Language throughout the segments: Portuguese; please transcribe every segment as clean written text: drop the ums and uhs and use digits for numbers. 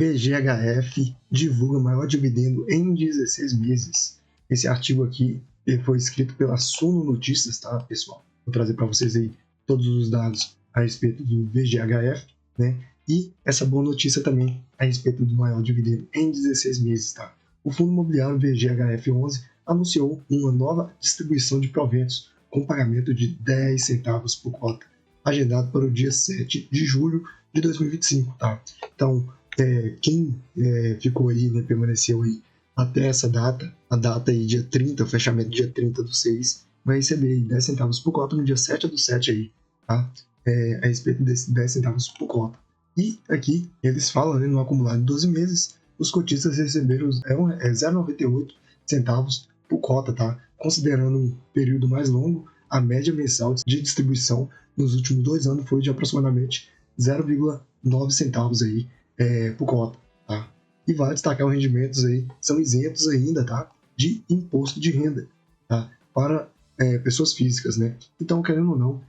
VGHF divulga maior dividendo em 16 meses. Esse artigo aqui ele foi escrito pela Suno Notícias, tá, pessoal? Vou trazer para vocês aí todos os dados a respeito do VGHF, né? E essa boa notícia também a respeito do maior dividendo em 16 meses, tá? O fundo imobiliário VGHF11 anunciou uma nova distribuição de proventos com pagamento de 10 centavos por cota, agendado para o dia 7 de julho de 2025, tá? Então, quem ficou aí, né, permaneceu aí até essa data, a data aí dia 30, o fechamento dia 30 do 6, vai receber aí 10 centavos por cota no dia 7 do 7 aí, tá? A respeito desses 10 centavos por cota. E aqui eles falam, né, no acumulado de 12 meses, os cotistas receberam 0,98 centavos por cota, tá? Considerando um período mais longo, a média mensal de distribuição nos últimos 2 anos foi de aproximadamente 0,9 centavos aí por cota, tá? E vale destacar os rendimentos aí são isentos ainda, tá? De imposto de renda, tá? Para pessoas físicas, né? Então, querendo ou não,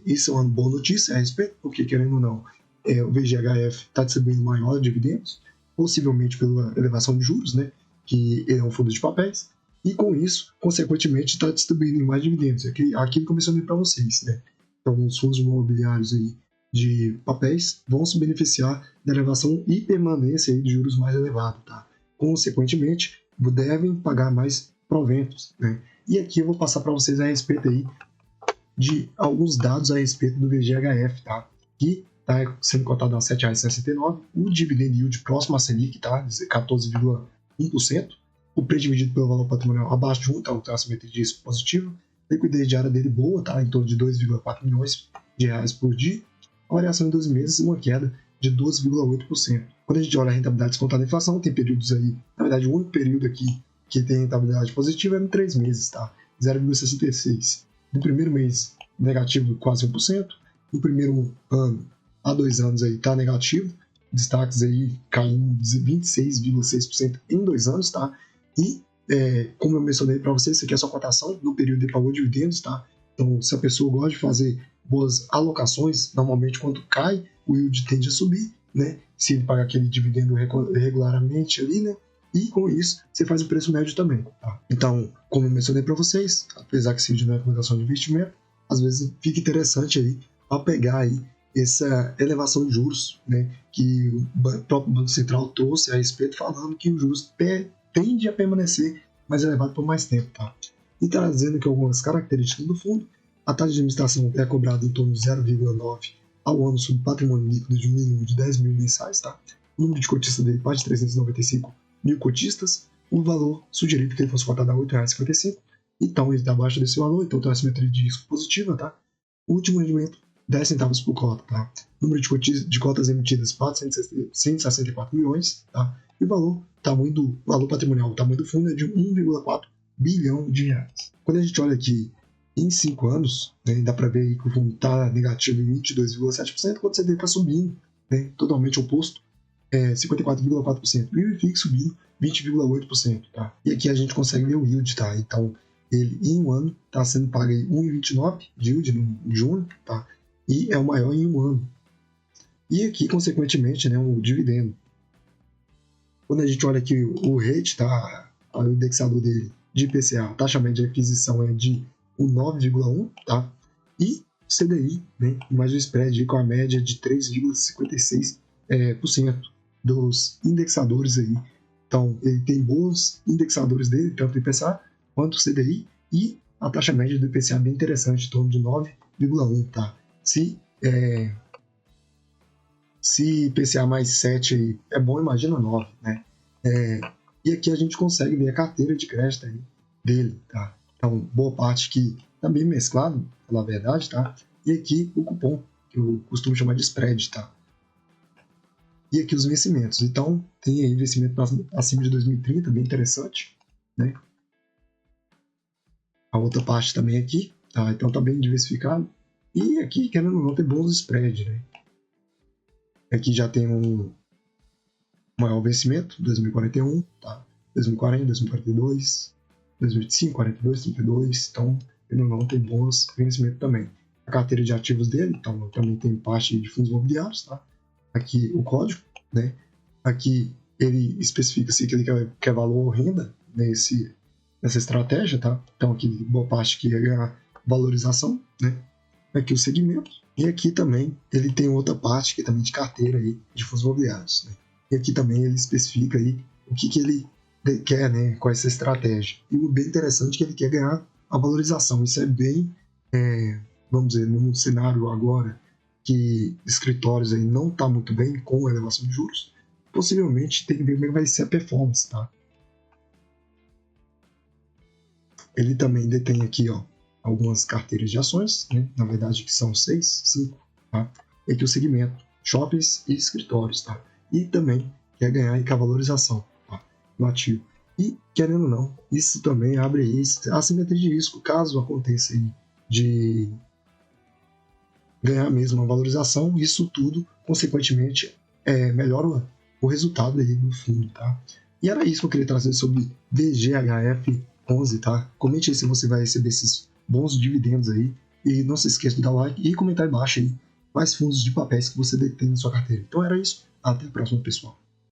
isso é uma boa notícia a respeito, porque querendo ou não, o VGHF está distribuindo maior dividendos, possivelmente pela elevação de juros, né? Que é um fundo de papéis, e com isso, consequentemente, está distribuindo mais dividendos. Aquilo que eu mencionei para vocês, né? Então, os fundos imobiliários aí de papéis vão se beneficiar da elevação e permanência aí de juros mais elevados, tá? Consequentemente, devem pagar mais proventos, né? E aqui eu vou passar para vocês a respeito aí de alguns dados a respeito do VGHF, tá? Que está sendo cotado a R$ 7,69, o dividend yield próximo à Selic, tá? 14,1%, o preço dividido pelo valor patrimonial abaixo de 1, tá? Uma simetria de risco positiva, a liquidez diária dele boa, tá? Em torno de 2,4 milhões de reais por dia, a variação em 12 meses uma queda de 12,8%. Quando a gente olha a rentabilidade descontada da inflação, tem períodos aí, na verdade o único período aqui que tem rentabilidade positiva é em 3 meses, tá? 0,66%. No primeiro mês, negativo quase 1%. No primeiro ano, há 2 anos aí, tá negativo. Destaques aí caindo 26,6% em 2 anos, tá? E, como eu mencionei para vocês, isso aqui é só cotação no período de pagou dividendos, tá? Então, se a pessoa gosta de fazer boas alocações, normalmente quando cai, o yield tende a subir, né? Se ele paga aquele dividendo regularmente ali, né? E com isso, você faz o preço médio também, tá? Então, como eu mencionei para vocês, apesar que esse vídeo não é recomendação de investimento, às vezes fica interessante aí para pegar aí essa elevação de juros, né? Que o próprio Banco Central trouxe a respeito, falando que os juros tende a permanecer mais elevado por mais tempo, tá? E trazendo aqui algumas características do fundo, a taxa de administração é cobrada em torno de 0,9 ao ano sobre patrimônio líquido de um mínimo de 10 mil mensais, tá? O número de cotistas dele parte de 395 mil cotistas, o valor sugerido que ele fosse cotado a R$ 8,55, então ele está abaixo desse valor, então tem uma simetria de risco positiva, tá? O último rendimento, 10 centavos por cota, tá? O número de cotas emitidas, 464 milhões, tá? E o valor patrimonial, o tamanho do fundo é de 1,4 bilhão de reais. Quando a gente olha aqui em 5 anos, né, dá para ver aí que o fundo está negativo em 22,7%, quando o CDI está subindo, né, totalmente oposto, 54,4%, e o IFIX subindo 20,8%, tá? E aqui a gente consegue ver o yield, tá? Então, ele em um ano está sendo pago em 1,29 de yield em junho, tá? E é o maior em um ano. E aqui, consequentemente, né, o dividendo. Quando a gente olha aqui o rate, tá? O indexador dele de IPCA, a taxa média de aquisição é de 9,1, tá? E o CDI, né, mais o spread aí, com a média de 3,56% dos indexadores aí. Então, ele tem bons indexadores dele, tanto o IPCA quanto o CDI, e a taxa média do IPCA é bem interessante, em torno de 9,1, tá? Se IPCA mais 7 aí é bom, imagina 9, né? E aqui a gente consegue ver a carteira de crédito aí dele, tá? Então, boa parte que tá bem mesclado, pra falar a verdade, tá? E aqui o cupom, que eu costumo chamar de spread, tá? E aqui os vencimentos. Então, tem aí investimento acima de 2030, bem interessante, né? A outra parte também aqui, tá? Então tá bem diversificado. E aqui, querendo ou não, tem bons spread, né? Aqui já tem um maior vencimento, 2041, tá? 2040, 2042, 2025, 42, 32. Então, querendo ou não, tem bons vencimentos também. A carteira de ativos dele, então também tem parte de fundos imobiliários, tá? Aqui o código, né? Aqui ele especifica se que ele quer valor ou renda nessa estratégia, tá? Então aqui boa parte que é ganhar valorização, né? Aqui o segmento. E aqui também ele tem outra parte que é também de carteira aí, de fundos imobiliários, né? E aqui também ele especifica aí o que ele quer, né, com essa estratégia. E o bem interessante é que ele quer ganhar a valorização. Isso é bem, vamos dizer, no cenário agora que escritórios aí não está muito bem com a elevação de juros, possivelmente tem que ver como vai ser a performance, tá? Ele também detém aqui, ó, algumas carteiras de ações, né? Na verdade que são 5, tá? E aqui o segmento, shoppings e escritórios, tá? E também quer ganhar aí com a valorização, tá? No ativo. E, querendo ou não, isso também abre aí a assimetria de risco, caso aconteça aí de ganhar mesmo a valorização, isso tudo, consequentemente, melhora o resultado aí do fundo, tá? E era isso que eu queria trazer sobre VGHF11, tá? Comente aí se você vai receber esses bons dividendos aí. E não se esqueça de dar like e comentar embaixo aí quais fundos de papéis que você detém na sua carteira. Então era isso. Até a próxima, pessoal.